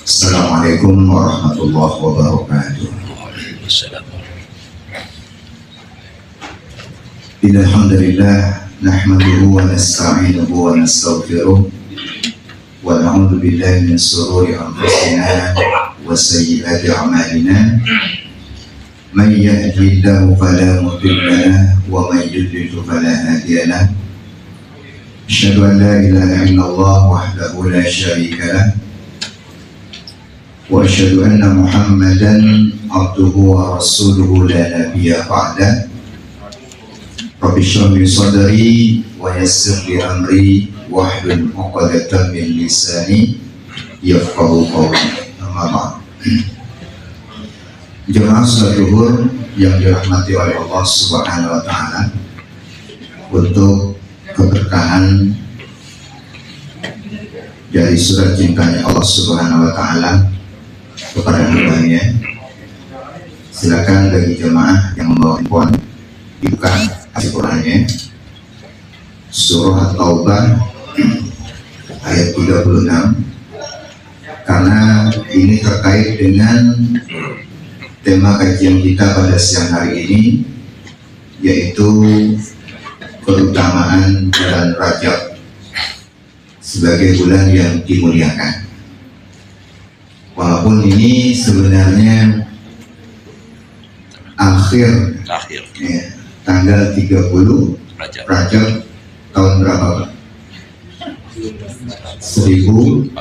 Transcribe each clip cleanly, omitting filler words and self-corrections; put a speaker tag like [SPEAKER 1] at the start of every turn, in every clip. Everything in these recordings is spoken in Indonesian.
[SPEAKER 1] Assalamualaikum warahmatullahi wabarakatuh. Innal hamdalillah nahmaduhu wa nasta'inuhu wa nastaghfiruh wa na'udzu billahi min shururi anfusina wa sayyiati a'malina. Man yahdihillahu fala mudilla lahu wa man yudlil fala hadiya lahu. Asyhadu an la ilaha illallah wahdahu la syarika lahu wa asyhadu anna Muhammadan abduhu wa rasuluhu la nabiyya ba'da. Rabbi shrah li sadri wa yassir li amri wahlul 'uqdatam min lisani yafqahu qawli. Amma ba'd. Jemaah salat zuhur yang dirahmati oleh Allah Subhanahu wa taala, untuk keberkahan dari surat cintanya Allah Subhanahu wa taala kepada hambanya, silakan bagi jemaah yang membawa handphone dibuka Al-Qur'annya, surah At-Taubah ayat 36, karena ini terkait dengan tema kajian kita pada siang hari ini, yaitu keutamaan bulan Rajab sebagai bulan yang dimuliakan. Walaupun ini sebenarnya akhir ya, tanggal 30 Rajab tahun berapa Pak? 1440.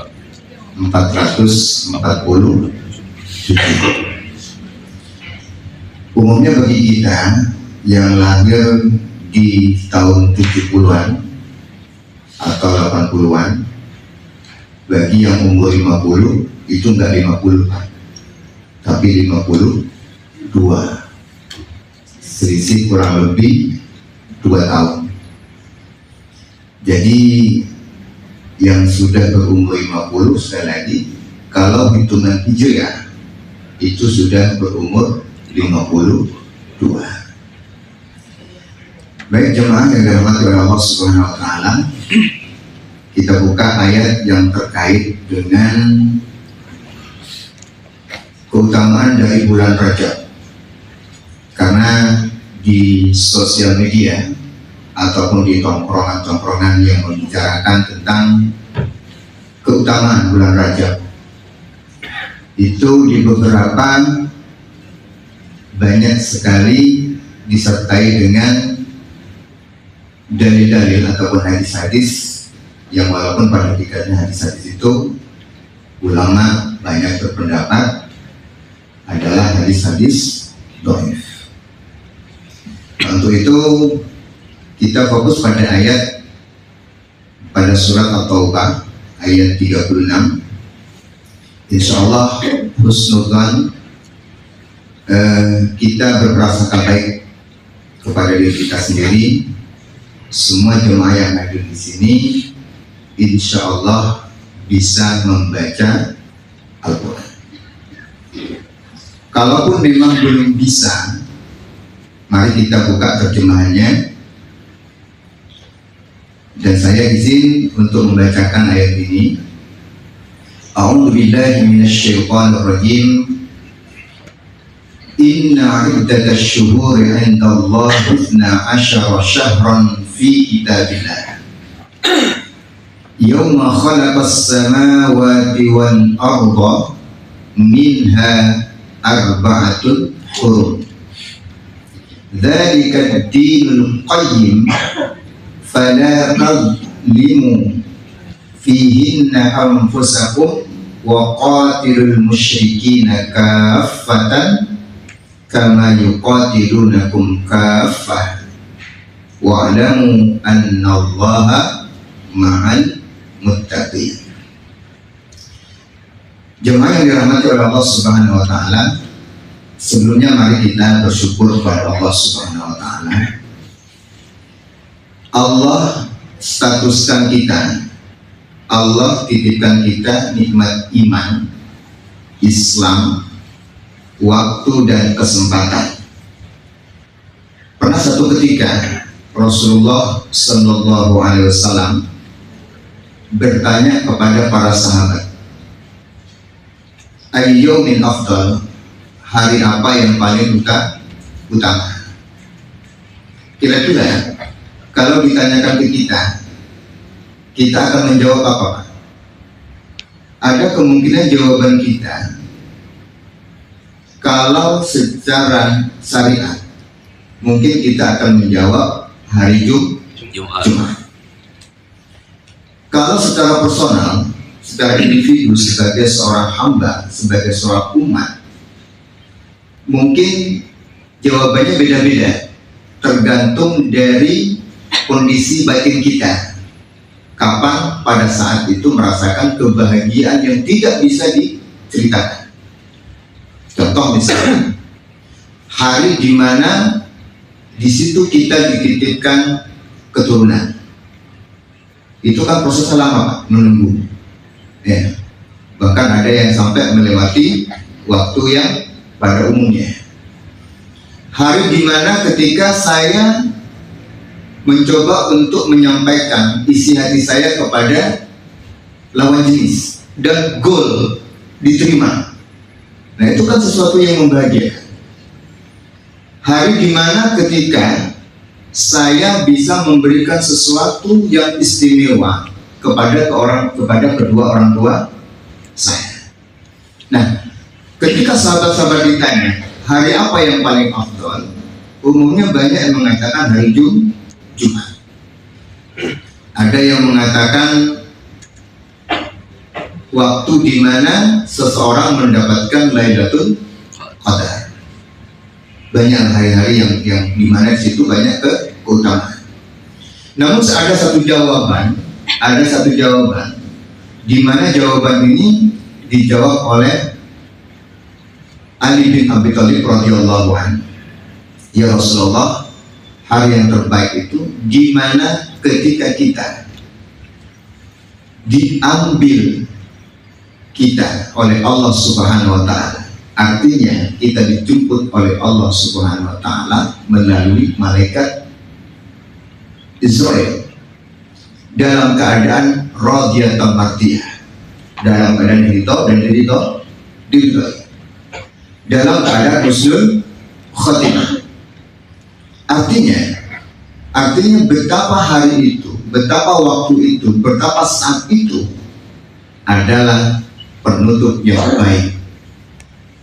[SPEAKER 1] Umumnya bagi kita yang lahir di tahun 70-an atau 80-an, bagi yang umur 50 itu enggak 50 Pak, tapi 52, selisih kurang lebih 2 tahun. Jadi yang sudah berumur 50 sekali lagi, kalau hitungan hijriah itu sudah berumur 52. Baik jemaah yang dirahmati oleh Allah Subhanahu wa taala, kita buka ayat yang terkait dengan keutamaan dari bulan Rajab. Karena di sosial media ataupun di tongkrongan-tongkrongan yang membicarakan tentang keutamaan bulan Rajab, itu di beberapa banyak sekali disertai dengan dalil-dalil ataupun hadis-hadis yang walaupun pada hakikatnya hadis-hadis itu ulama banyak berpendapat adalah hadis-hadis dhaif. Untuk itu kita fokus pada ayat pada surat At-Taubah ayat 36. Insyaallah husnudzan, kita berprasangka baik kepada diri kita sendiri. Semua jemaah yang hadir di sini insyaallah bisa membaca Al-Quran. Kalaupun memang belum bisa, mari kita buka terjemahannya, dan saya izin untuk membacakan ayat ini. A'udzu billahi minasyaitonir rajim. Inna 'iddatash syuhuri 'indallahi 12 syahran fi kitabillah yawma khalaqas samawati wal arda minha arba'atun hurum. Dzalika ad-dinul qayyim fala tadlimu fihinna anfusakum wa qatilul musyrikina kaffatan kama yuqatilunakum kaffah wa'lamu annallaha ma'al muttaqin. Jemaah yang dirahmati oleh Allah Subhanahu wa taala, sebelumnya mari kita bersyukur kepada Allah Subhanahu wa taala. Allah statuskan kita, Allah titipkan kita nikmat iman, Islam, waktu dan kesempatan. Pernah satu ketika Rasulullah Sallallahu Alaihi Wasallam bertanya kepada para sahabat, Ayyaumin afdal, hari apa yang paling utama. Kira-kira kalau ditanyakan ke kita akan menjawab apa, Pak? Ada kemungkinan jawaban kita kalau secara syariat mungkin kita akan menjawab hari Jumat. Kalau secara personal, secara individu, sebagai seorang hamba, sebagai seorang umat, mungkin jawabannya beda-beda, tergantung dari kondisi batin kita. Kapan pada saat itu merasakan kebahagiaan yang tidak bisa diceritakan. Contoh misalnya, hari di mana di situ kita dititipkan keturunan. Itu kan prosesnya lama, Pak, menunggu. Ya. Bahkan ada yang sampai melewati waktu yang pada umumnya. Hari di mana ketika saya mencoba untuk menyampaikan isi hati saya kepada lawan jenis dan goal diterima. Nah, itu kan sesuatu yang membahagiakan. Hari di mana ketika saya bisa memberikan sesuatu yang istimewa kepada kedua orang tua saya. Nah, ketika sahabat-sahabat ditanya hari apa yang paling afdal, umumnya banyak yang mengatakan hari Jumat. Ada yang mengatakan waktu di mana seseorang mendapatkan Lailatul Qadar. Banyak hari-hari yang di mana di situ banyak keutamaan. Namun ada satu jawaban di mana jawaban ini dijawab oleh Ali bin Abi Thalib radhiyallahu anhu. Ya Rasulullah, hari yang terbaik itu di mana ketika kita diambil kita oleh Allah Subhanahu wa taala. Artinya kita dijemput oleh Allah Subhanahu wa taala melalui malaikat Israel dalam keadaan radiyatan mardiyah, dalam keadaan ridho, dalam keadaan husnul khotimah. Artinya betapa hari itu, betapa waktu itu, betapa saat itu adalah penutup yang baik.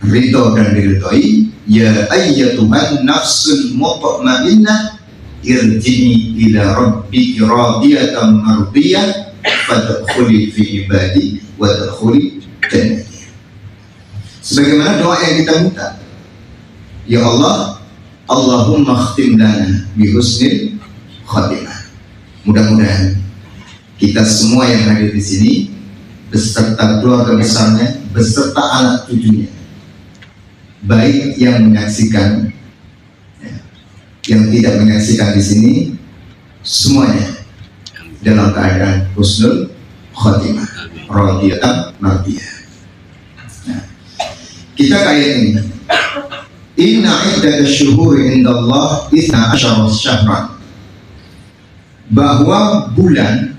[SPEAKER 1] Ridho dan diridhoi. Ya ayyatuhan nafsul mutmainnah irji'i ila rabbiki radiyatan mardiyah fadkhuli fi ibadi wa tadkhuli jannati. Sebagaimana doa yang kita minta, ya Allah, Allahumma khtim lana bi husnil khatimah. Mudah-mudahan kita semua yang hadir di sini beserta keluarga besarnya, beserta anak cucunya, baik yang menyaksikan, yang tidak menyaksikan di sini, semuanya dalam keadaan husnul khotimah, radiyatan mardiyah. Nah, kita kayak ini. Inna iddatash syuhuri indallah 12 syahran. Bahwa bulan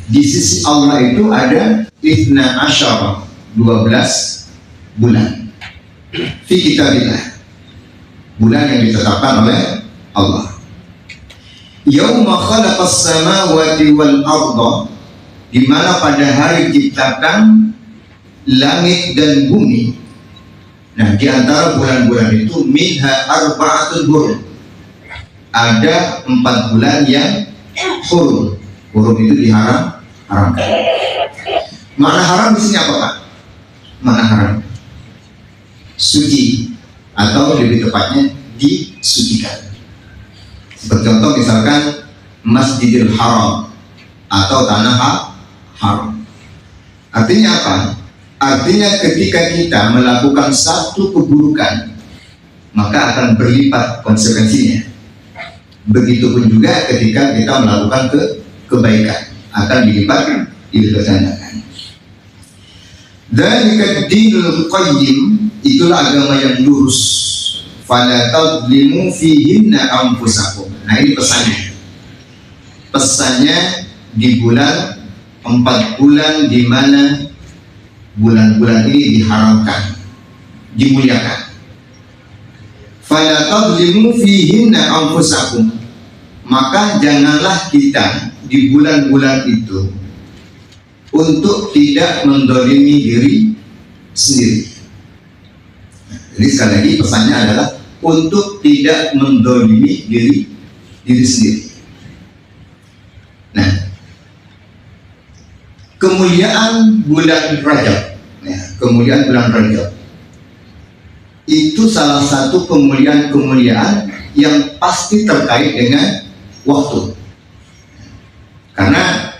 [SPEAKER 1] di sisi Allah itu ada 12 bulan. Fi kitabillah, bulan yang ditetapkan oleh Allah. Yauma khalaqas samawati wal arda, di mana pada hari diciptakan langit dan bumi. Nah, di antara bulan-bulan itu minha arba'atul hurum, ada 4 bulan yang hurum. Hurum itu diharamkan. Mana haram di sini apa, Pak? Mana haram? Suci, atau lebih tepatnya disucikan. Seperti contoh misalkan Masjidil Haram atau tanah haram. Artinya apa? Artinya ketika kita melakukan satu keburukan, maka akan berlipat konsekuensinya. Begitupun juga ketika kita melakukan kebaikan, akan dilipat gandakan. Dzalika dinul qayyim, itulah agama yang lurus. Fala tadlimu fihinna anfusakum. Nah, ini pesannya di bulan 4 bulan di mana bulan-bulan ini diharamkan, dimuliakan. Fala tadlimu fihinna anfusakum, maka janganlah kita di bulan-bulan itu untuk tidak mendolimi diri sendiri. Jadi sekali lagi pesannya adalah untuk tidak mendolimi diri sendiri. Nah, kemuliaan bulan Rajab, kemuliaan bulan Rajab itu salah satu kemuliaan yang pasti terkait dengan waktu. Karena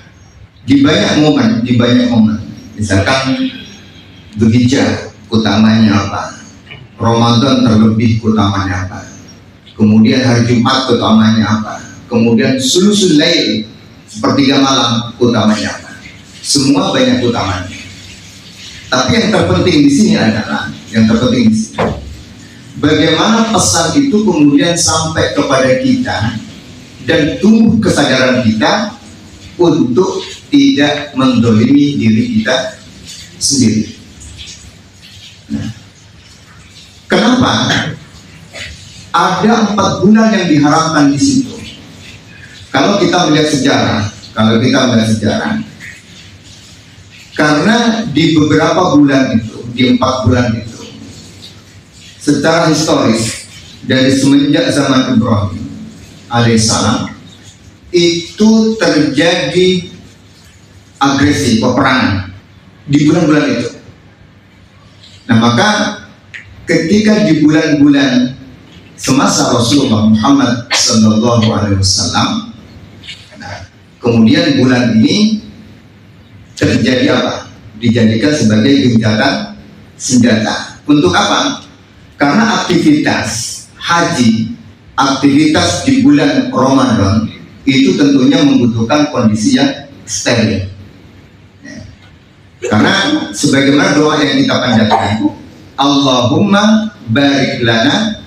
[SPEAKER 1] di banyak momen, misalkan Dzulhijjah utamanya apa, Ramadan terlebih utamanya apa, kemudian hari Jumat utamanya apa, kemudian sulusul lail sepertiga malam utamanya apa. Semua banyak utamanya. Tapi yang terpenting di sini adalah bagaimana pesan itu kemudian sampai kepada kita dan tumbuh kesadaran kita untuk tidak mendolimi diri kita sendiri. Nah, kenapa ada 4 bulan yang diharamkan di situ? Kalau kita melihat sejarah, karena di beberapa bulan itu, di 4 bulan itu, secara historis dari semenjak zaman Ibrahim alaihissalam itu terjadi agresi, peperangan di bulan-bulan itu. Nah, maka ketika di bulan-bulan semasa Rasulullah Muhammad SAW, kemudian bulan ini terjadi apa? Dijadikan sebagai gencatan senjata. Untuk apa? Karena aktivitas haji, aktivitas di bulan Ramadan itu tentunya membutuhkan kondisi yang steril. Karena sebagaimana doa yang kita panjatkan, Allahumma barik lana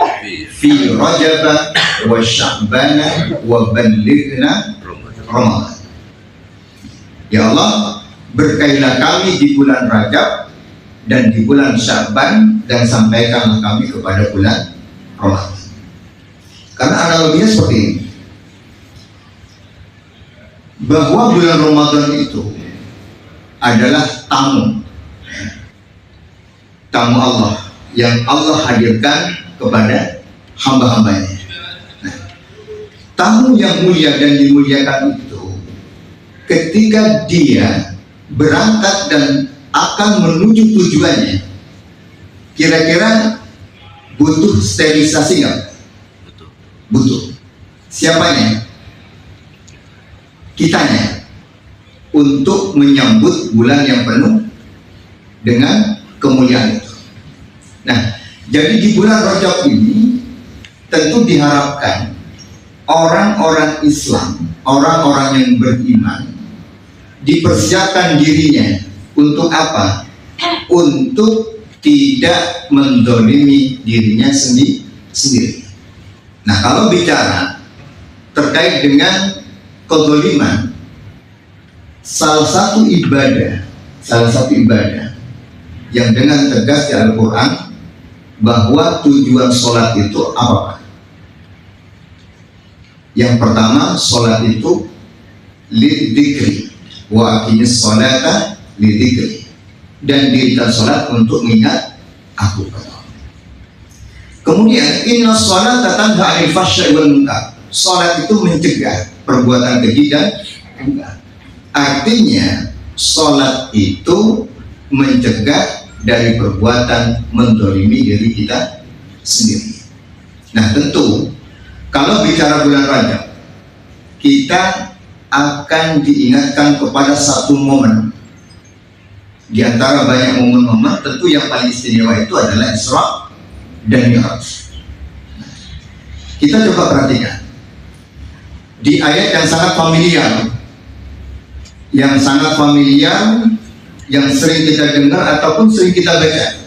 [SPEAKER 1] fi Rajab wa Sya'ban wa ballighna Ramadan. Ya Allah, berkailah kami di bulan Rajab dan di bulan Sya'ban, dan sampaikanlah kami kepada bulan Ramadan. Karena analoginya seperti ini, bahwa bulan Ramadan itu adalah tamu Allah yang Allah hadirkan kepada hamba-hambanya. Nah, tamu yang mulia dan dimuliakan itu ketika dia berangkat dan akan menuju tujuannya, kira-kira butuh sterilisasi nggak? Butuh. Siapanya? Kitanya, untuk menyambut bulan yang penuh dengan kemuliaan itu. Nah, jadi di bulan Rajab ini tentu diharapkan orang-orang Islam, orang-orang yang beriman, dipersiapkan dirinya untuk apa? Untuk tidak mendolimi dirinya sendiri. Nah, kalau bicara terkait dengan kezaliman, salah satu ibadah yang dengan tegas di Al-Quran bahwa tujuan sholat itu apa? Yang pertama, sholat itu lidzikri wa aqimis sholata lidzikri, dan dirikan sholat untuk mengingat aku. Kemudian inna sholata tanha 'anil fahsya'i wal munkar, sholat itu mencegah perbuatan keji dan munkar. Artinya sholat itu mencegah dari perbuatan mendolimi diri kita sendiri. Nah, tentu kalau bicara bulan Rajab, kita akan diingatkan kepada satu momen di antara banyak momen-momen. Tentu yang paling istimewa itu adalah Isra dan Mi'raj. Kita coba perhatikan di ayat yang sangat familiar, yang sering kita dengar ataupun sering kita baca.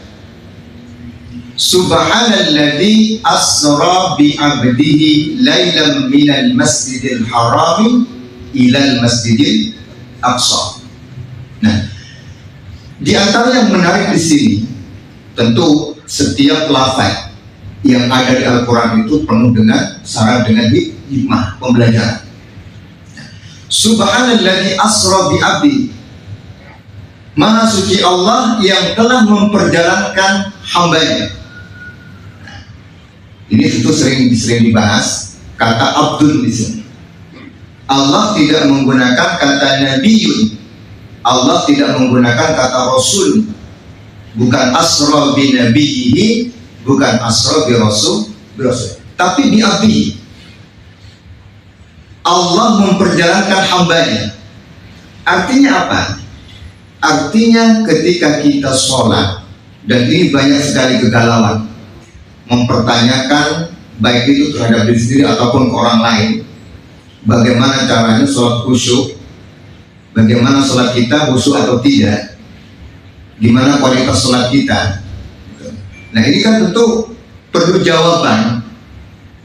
[SPEAKER 1] Subhanalladzi asra bi 'abdihi lailan minal masjidil harami ilal masjidil aqsa. Nah, Di antara yang menarik di sini, tentu setiap lafaz yang ada di Al-Quran itu penuh dengan syarat dengan hikmah pembelajaran. Subhanalladzi asra bi abdi, Maha suci Allah yang telah memperjalankan hambanya. Ini tentu sering dibahas kata Abdul di sini. Allah tidak menggunakan kata Nabiyun, Allah tidak menggunakan kata Rasul, bukan asra bi nabiyhi, bukan asra bi rasul, tapi bi abdihi. Allah memperjalankan hambanya. Artinya apa? Artinya ketika kita sholat, dan ini banyak sekali kegalauan, mempertanyakan baik itu terhadap diri sendiri ataupun ke orang lain, bagaimana caranya sholat khusyuk, bagaimana sholat kita khusyuk atau tidak, gimana kualitas sholat kita. Nah ini kan tentu perlu jawaban.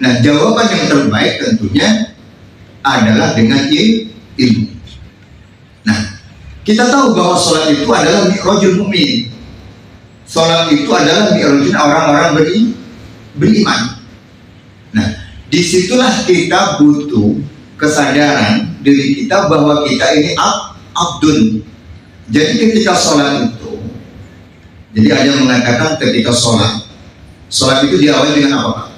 [SPEAKER 1] Nah jawaban yang terbaik tentunya adalah dengan ilmu. Nah kita tahu bahwa sholat itu adalah mi'rajul mu'min. Sholat itu adalah mi'rajul orang-orang beriman. Nah disitulah kita butuh kesadaran diri kita bahwa kita ini abdun. Jadi ketika sholat itu, jadi ada yang mengatakan ketika sholat itu diawali dengan apa?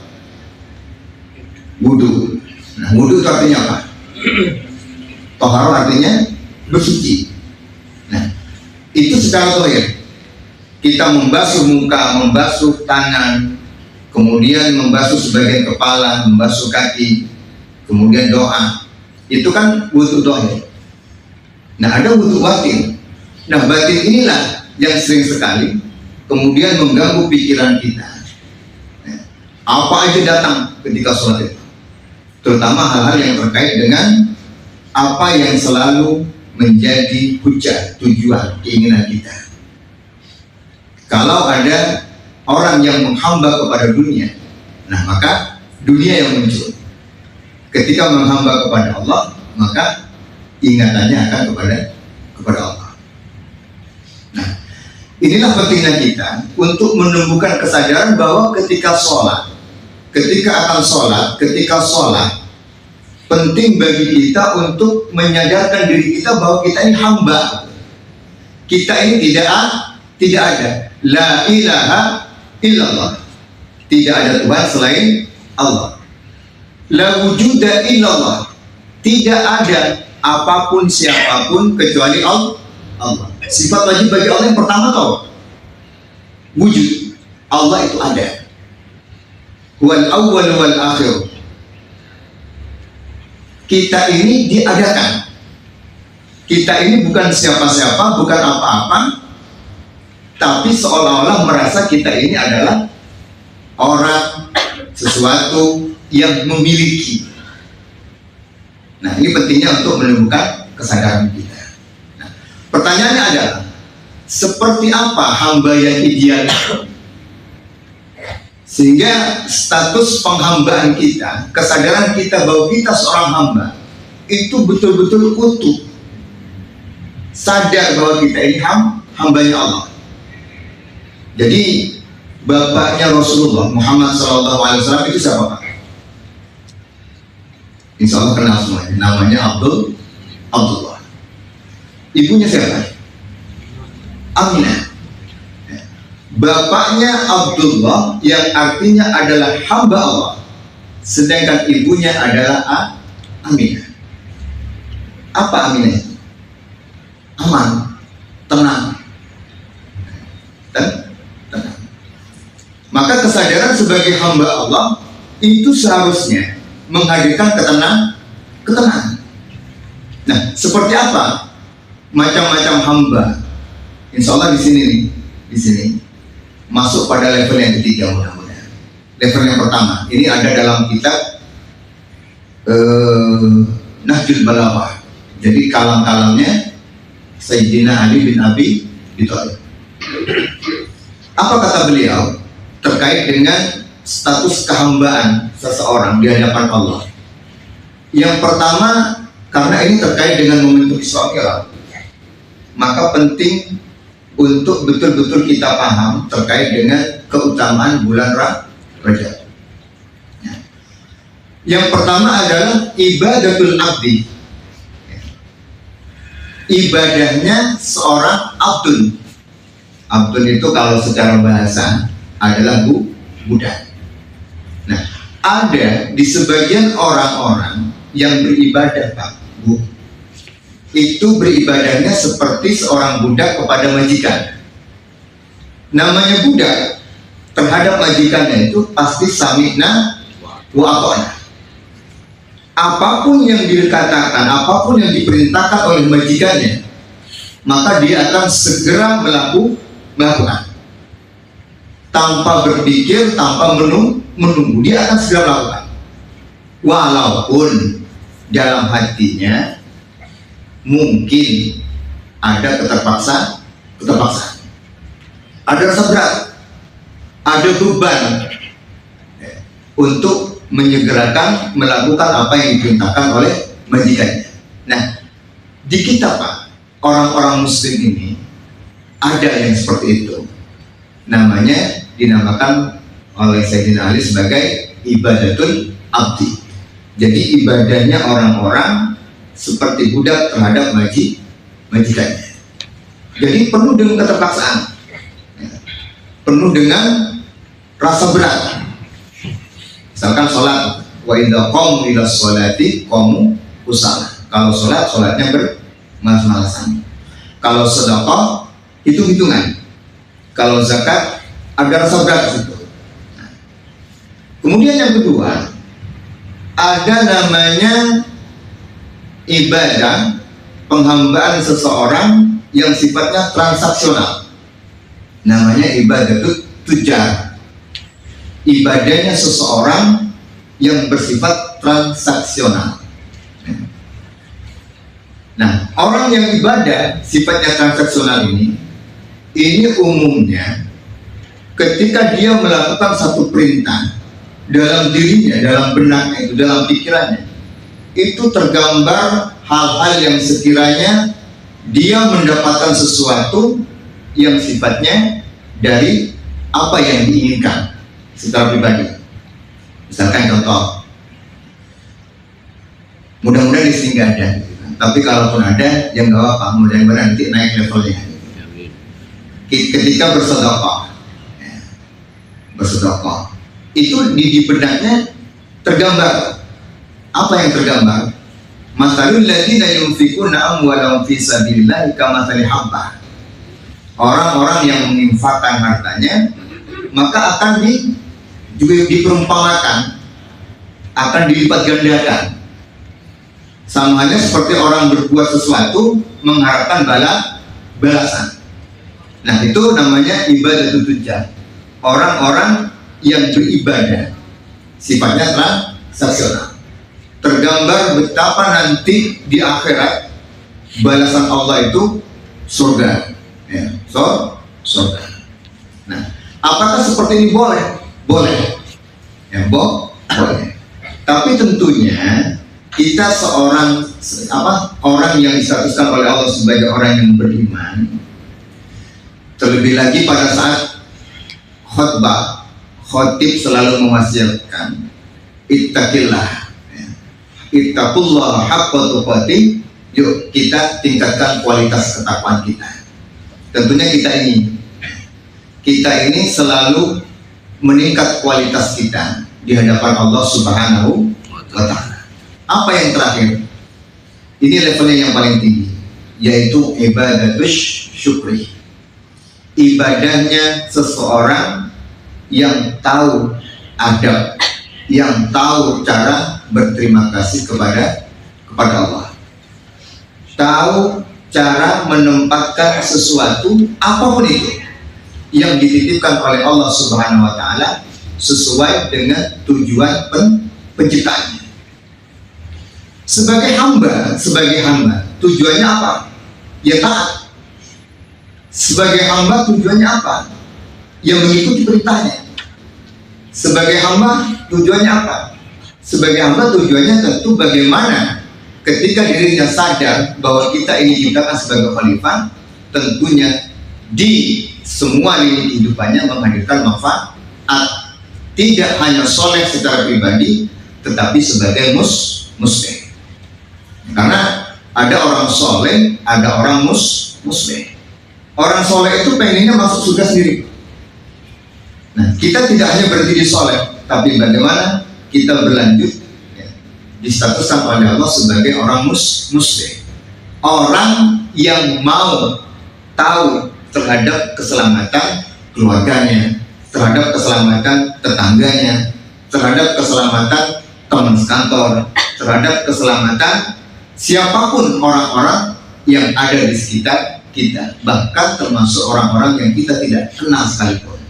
[SPEAKER 1] Wudu. Nah wudu itu artinya apa? Toharo artinya bersuci. Nah itu secara zahir kita membasuh muka, membasuh tangan, kemudian membasuh sebagian kepala, membasuh kaki, kemudian doa. Itu kan wudu zahir. Nah ada wudu batin. Nah batin inilah yang sering sekali kemudian mengganggu pikiran kita. Nah, apa aja datang ketika sholat itu, terutama hal-hal yang terkait dengan apa yang selalu menjadi hujah, tujuan, keinginan kita. Kalau ada orang yang menghamba kepada dunia, nah maka dunia yang muncul. Ketika menghamba kepada Allah, maka ingatannya akan kepada Allah. Nah, inilah pentingnya kita untuk menumbuhkan kesadaran bahwa ketika sholat, ketika sholat, penting bagi kita untuk menyadarkan diri kita bahwa kita ini hamba. Kita ini tidak ada la ilaha illallah, tidak ada Tuhan selain Allah. La wujuda illallah, tidak ada apapun siapapun kecuali Allah. Sifat wajib bagi Allah yang pertama tahu wujud. Allah itu ada. Wal awwal wal akhir. Kita ini diadakan. Kita ini bukan siapa-siapa, bukan apa-apa, tapi seolah-olah merasa kita ini adalah orang, sesuatu yang memiliki. Nah ini pentingnya untuk menumbuhkan kesadaran kita. Nah, pertanyaannya adalah seperti apa hamba yang ideal itu? Sehingga status penghambaan kita, kesadaran kita bahwa kita seorang hamba itu betul-betul utuh, sadar bahwa kita ini hambanya Allah. Jadi bapaknya Rasulullah Muhammad SAW itu siapa Pak? Insya Allah kenal semuanya. Namanya Abdullah. Ibunya siapa? Aminah. Bapaknya Abdullah yang artinya adalah hamba Allah, sedangkan ibunya adalah Aminah. Apa Aminah itu? Aman, tenang, dan tenang. Maka kesadaran sebagai hamba Allah itu seharusnya menghadirkan ketenangan. Nah, seperti apa macam-macam hamba? Insya Allah di sini masuk pada level yang ketiga mudah-mudahan. Level yang pertama ini ada dalam kitab Nahjul Balaghah. Jadi kalam-kalamnya Sayyidina Ali bin Abi Thalib. Apa kata beliau terkait dengan status kehambaan seseorang di hadapan Allah? Yang pertama, karena ini terkait dengan momentum Isra Mi'raj, maka penting untuk betul-betul kita paham terkait dengan keutamaan bulan Rajab. Yang pertama adalah ibadatul abdi, ibadahnya seorang abdun. Abdun itu kalau secara bahasa adalah budak. Nah, ada di sebagian orang-orang yang beribadah, Pak, Bu, itu beribadahnya seperti seorang budak kepada majikan. Namanya budak terhadap majikannya itu pasti sami'na wa ata'na. Apapun yang dikatakan, apapun yang diperintahkan oleh majikannya, maka dia akan segera melakukan. Tanpa berpikir, tanpa menunggu, dia akan segera melakukan. Walaupun dalam hatinya mungkin ada keterpaksaan, ada rasa berat, ada beban untuk menyegerakan melakukan apa yang diperintahkan oleh majikannya. Nah, di kita, Pak, orang-orang muslim ini ada yang seperti itu. Namanya dinamakan oleh Sayyidina Ali sebagai ibadatul abdi. Jadi ibadahnya orang-orang seperti budak terhadap majikannya. Jadi penuh dengan keterpaksaan, penuh dengan rasa berat. Misalkan sholat, wa idza qamu ila sholati qamu kusala. Kalau sholat, sholatnya bermalas-malasan. Kalau sedekah, hitung-hitungan. Kalau zakat, ada rasa berat itu. Kemudian yang kedua, ada namanya ibadah penghambaan seseorang yang sifatnya transaksional. Namanya ibadah tujar. Ibadahnya seseorang yang bersifat transaksional. Nah, orang yang ibadah sifatnya transaksional ini umumnya ketika dia melakukan satu perintah dalam dirinya, dalam benaknya itu, dalam pikirannya, itu tergambar hal-hal yang sekiranya dia mendapatkan sesuatu yang sifatnya dari apa yang diinginkan secara pribadi. Misalkan contoh, mudah-mudahan di sini nggak ada, tapi kalaupun ada, yang nggak apa-apa, mudah-mudahan nanti naik levelnya. Ketika bersedekah, itu di benaknya tergambar. Apa yang tergambar? Masalul ladzina yunfikuna amwalahum fi sabilillah kamatsali habbah. Orang-orang yang menginfakkan hartanya, maka akan diperumpamakan, akan dilipat gandakan. Sama halnya seperti orang berbuat sesuatu mengharapkan balasan. Nah, itu namanya ibadah tujar. Orang-orang yang beribadah sifatnya transaksional. Tergambar betapa nanti di akhirat balasan Allah itu surga, ya, surga. Nah, apakah seperti ini boleh? Boleh, ya, boleh. Tapi tentunya kita orang yang distatuskan oleh Allah sebagai orang yang beriman, terlebih lagi pada saat khutbah, khotib selalu mewasiatkan ittaqillah, ittaqullah haqqa tuqatih. Yuk kita tingkatkan kualitas ketakwaan kita. Tentunya kita ini selalu meningkat kualitas kita di hadapan Allah Subhanahu wa Ta'ala. Apa yang terakhir? Ini levelnya yang paling tinggi, yaitu ibadatus syukri. Ibadahnya seseorang yang tahu adab, yang tahu cara berterima kasih kepada Allah, tahu cara menempatkan sesuatu apapun itu yang dititipkan oleh Allah Subhanahu wa Ta'ala sesuai dengan tujuan penciptaannya. Sebagai hamba tujuannya apa? Ya taat. Sebagai hamba tujuannya apa? Yang mengikuti perintahnya. Sebagai hamba tujuannya apa? Sebagai hamba tujuannya tentu bagaimana ketika dirinya sadar bahwa kita ini diciptakan sebagai khalifah, tentunya di semua lini kehidupannya menghadirkan manfaat, tidak hanya soleh secara pribadi, tetapi sebagai muslim. Karena ada orang soleh, ada orang muslim. Orang soleh itu pengennya masuk surga sendiri. Nah, kita tidak hanya berhenti di soleh, tapi bagaimana kita berlanjut ya, distatuskan oleh Allah sebagai orang muslim. Orang yang mau tahu terhadap keselamatan keluarganya, terhadap keselamatan tetangganya, terhadap keselamatan teman sekantor, terhadap keselamatan siapapun orang-orang yang ada di sekitar kita, bahkan termasuk orang-orang yang kita tidak kenal sekalipun.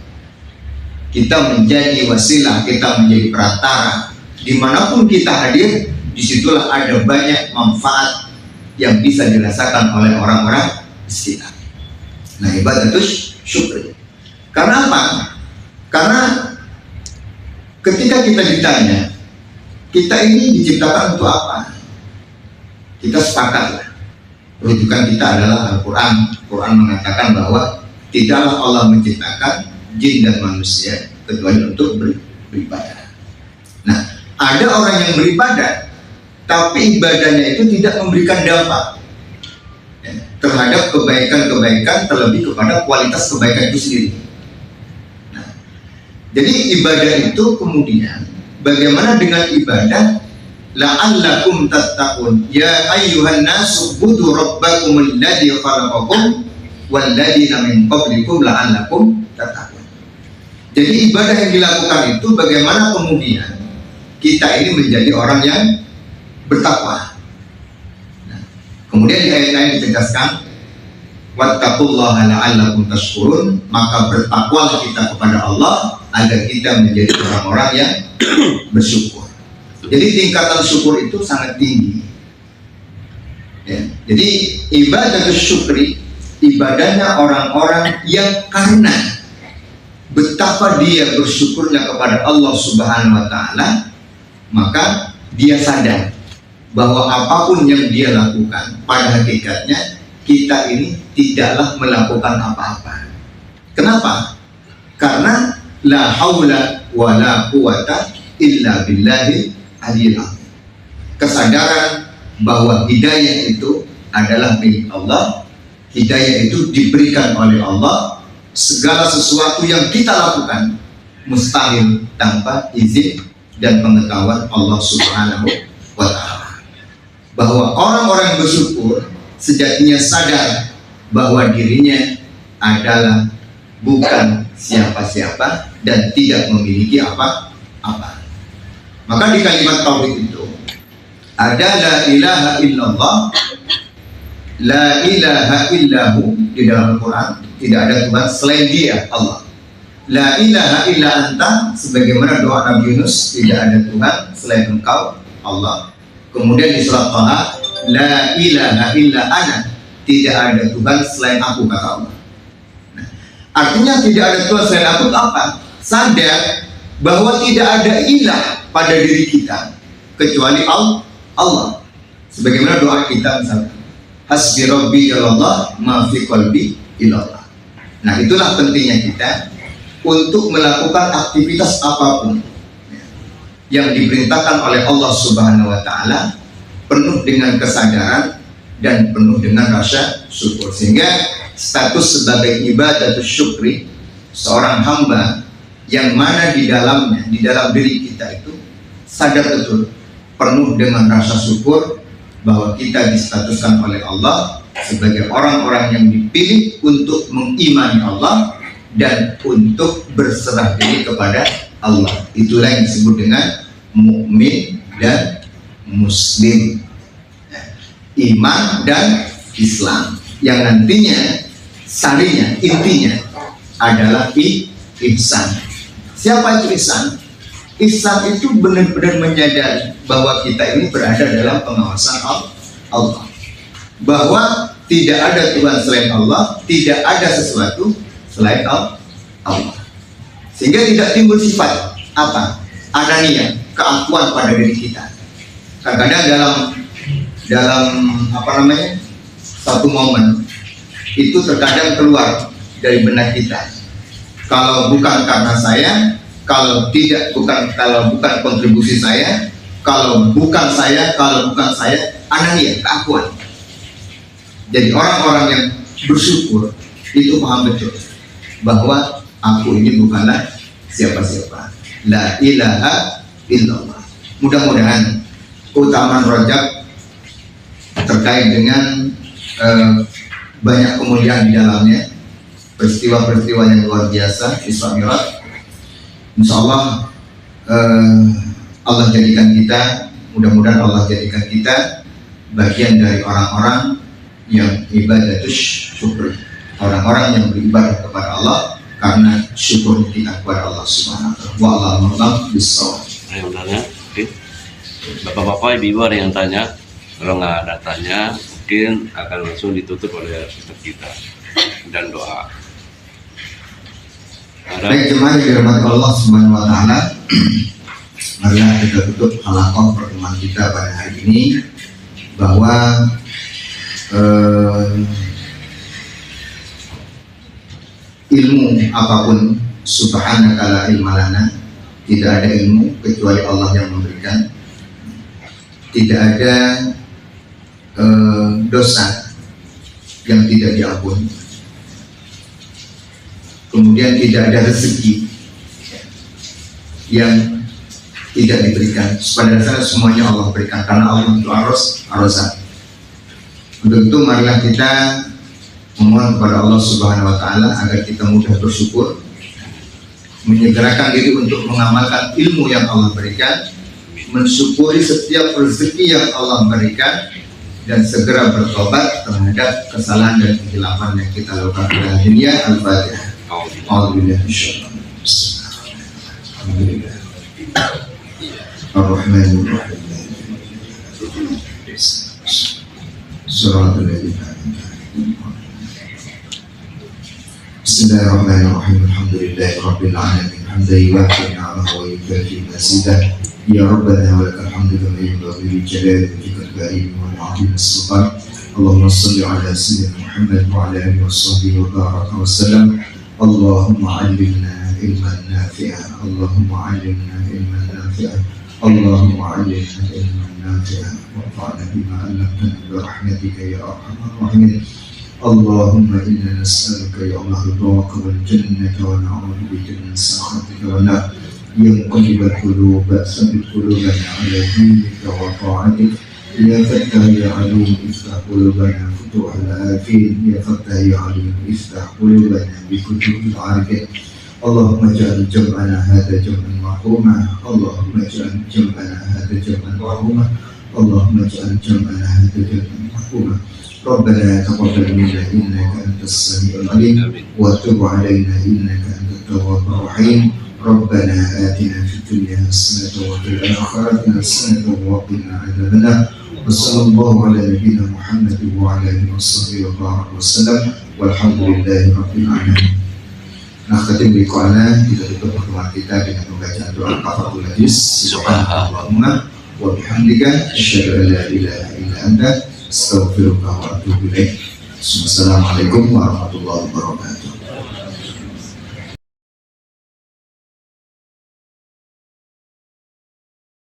[SPEAKER 1] Kita menjadi wasilah, kita menjadi perantara. Dimanapun kita hadir, disitulah ada banyak manfaat yang bisa dirasakan oleh orang-orang di sekitar. Nah, ibadatus syukri. Karena apa? Karena ketika kita ditanya, kita ini diciptakan untuk apa? Kita sepakatlah. Rujukan kita adalah Al-Quran. Al-Quran mengatakan bahwa tidaklah Allah menciptakan jin dan manusia kecuali untuk beribadah. Nah, ada orang yang beribadah, tapi ibadahnya itu tidak memberikan dampak ya, terhadap kebaikan-kebaikan, terlebih kepada kualitas kebaikan itu sendiri. Nah, jadi ibadah itu kemudian bagaimana dengan ibadah? La'allakum tattaqun ya ayyuhan nasu budu rabbakum alladzi khalaqakum walladzina min qablikum la'allakum tattaqun. Jadi ibadah yang dilakukan itu bagaimana kemudian kita ini menjadi orang yang bertakwa. Nah, kemudian di ayat lain ditegaskan wattaqullaha la'allakum tashkurun, maka bertakwalah kita kepada Allah agar kita menjadi orang-orang yang bersyukur. Jadi tingkatan syukur itu sangat tinggi ya. Jadi ibadah syukri, ibadahnya orang-orang yang karena betapa dia bersyukurnya kepada Allah Subhanahu wa Ta'ala, maka dia sadar bahwa apapun yang dia lakukan, pada hakikatnya kita ini tidaklah melakukan apa-apa. Kenapa? Karena la haula wa la quwata illa billahi aliyil azim. Kesadaran bahwa hidayah itu adalah milik Allah, hidayah itu diberikan oleh Allah. Segala sesuatu yang kita lakukan mustahil tanpa izin dan pengetahuan Allah Subhanahu wa Ta'ala. Bahwa orang-orang bersyukur sejatinya sadar bahwa dirinya adalah bukan siapa-siapa dan tidak memiliki apa-apa. Maka di kalimat tauhid itu ada la ilaha illallah, la ilaha illahu. Di dalam Al-Quran tidak ada Tuhan selain dia, Allah. La ilaha illa anta, sebagaimana doa Nabi Yunus, tidak ada Tuhan selain engkau, Allah. Kemudian di surat Taha, la ilaha illa ana, tidak ada Tuhan selain aku, kata Allah. Nah, artinya tidak ada Tuhan selain aku itu apa? Sadar bahwa tidak ada ilah pada diri kita kecuali Allah. Sebagaimana doa kita misalnya, hasbi rabbi ilallah ma fi qalbi ilallah. Nah, itulah pentingnya kita untuk melakukan aktivitas apapun yang diperintahkan oleh Allah Subhanahu wa Ta'ala penuh dengan kesadaran dan penuh dengan rasa syukur, sehingga status sebagai ibadah syukri seorang hamba yang mana di dalamnya, di dalam diri kita itu sadar betul, penuh dengan rasa syukur bahwa kita distatuskan oleh Allah sebagai orang-orang yang dipilih untuk mengimani Allah dan untuk berserah diri kepada Allah. Itulah yang disebut dengan mukmin dan muslim, iman dan Islam, yang nantinya sarinya, intinya adalah ihsan. Siapa itu ihsan? Ihsan itu benar-benar menyadari bahwa kita ini berada dalam pengawasan Allah, bahwa tidak ada Tuhan selain Allah, tidak ada sesuatu selain Allah, sehingga tidak timbul sifat apa? Anania, keakuan pada diri kita. Kadang-kadang dalam satu momen itu terkadang keluar dari benak kita. Kalau bukan karena saya, kalau bukan kontribusi saya, kalau bukan saya, anania, keakuan. Jadi orang-orang yang bersyukur itu paham betul bahwa aku ini bukanlah siapa-siapa. La ilaha illallah. Mudah-mudahan keutamaan Rajab terkait dengan banyak kemuliaan di dalamnya, peristiwa-peristiwa yang luar biasa, Isra Mi'raj. Insya Allah Allah jadikan kita, mudah-mudahan Allah jadikan kita bagian dari orang-orang yang ibadatus syukur, orang-orang yang beribadah kepada Allah karena syukur kita kepada Allah Subhanahu wa Ta'ala.
[SPEAKER 2] Yang tanya, oke. Bapak-bapak, ibu ada yang tanya? Kalau nggak ada tanya, mungkin akan langsung ditutup oleh Ustaz kita dan doa.
[SPEAKER 1] Baik jemaah yang dirahmati Allah Subhanahu wa Ta'ala, marilah kita tutup halaqah pertemuan kita pada hari ini bahwa ilmu apapun, subhanaka la ilma lana, tidak ada ilmu kecuali Allah yang memberikan. Tidak ada dosa yang tidak diampuni. Kemudian tidak ada rezeki yang tidak diberikan. Pada dasarnya semuanya Allah berikan karena Allah itu ar-Razzaq. Untuk itu marilah kita memohon kepada Allah Subhanahu wa Ta'ala agar kita mudah bersyukur, menyegerakan diri untuk mengamalkan ilmu yang Allah berikan, mensyukuri setiap rezeki yang Allah berikan, dan segera bertobat terhadap kesalahan dan kehilafan yang kita lakukan dalam dunia. Al-Fatihah. Alhamdulillah. Alhamdulillah. Ar-Rahmanir-Rahim. Bismillahirrahmanirrahim. Alhamdulillahirabbil alamin. Hamdan yuwaffi ni'amahu wa yukafi mazidah. Ya Rabbana wa lakal hamdu kama yanbaghi li jalali wajhikal karim wa li'azimi sultan. Allahumma shalli ala sayyidina Muhammad wa ala alihi wa sahbihi wa baraka wa sallam. Allahumma 'allimna ilman nafi'an. Allahumma 'allimna ilman nafi'an. Allahumma 'allimna ilman nafi'an wanfa'na bima 'allamtana bi rahmatika ya arhamar rahimin. Allahumma inna nas'aluka ya Allah ridhaka wal jannata wa na'udzu bika min sakhatika wa nar. Ya muqallibal qulub, tsabbit qulubana 'ala dinika wa ta'atik. Ya Fattah ya Alim, iftah qulubana futuhal arifin. Ya Fattah ya Alim, iftah qulubana bi kutubil arifin. Allahumma ja'al jam'ana hadha jam'an marhuma. Allahumma ja'al jam'ana hadha jam'an marhuma. Allahumma ja'al jam'ana hadha jam'an marhuma. Rabbana taqabbal minna innaka antas samiul alim wa tub 'alaina innaka antat tawwabur rahim. Rabbana atina fid dunya hasanatan wa fil akhirati hasanatan wa qina adzabannar. Wassallallahu ala nabiyyina Muhammad wa ala alihi washabbihi wa baraka wasallam. Walhamdulillahi rabbil alamin. Nah, ketika kita tutup pertemuan kita dengan membacaan doa kafaratul majlis. Subhanallahumma wa bihamdika asyhadu an la ilaha illa anta astaghfiruka wa atubu ilaik. Wassalamualaikum warahmatullahi wabarakatuh.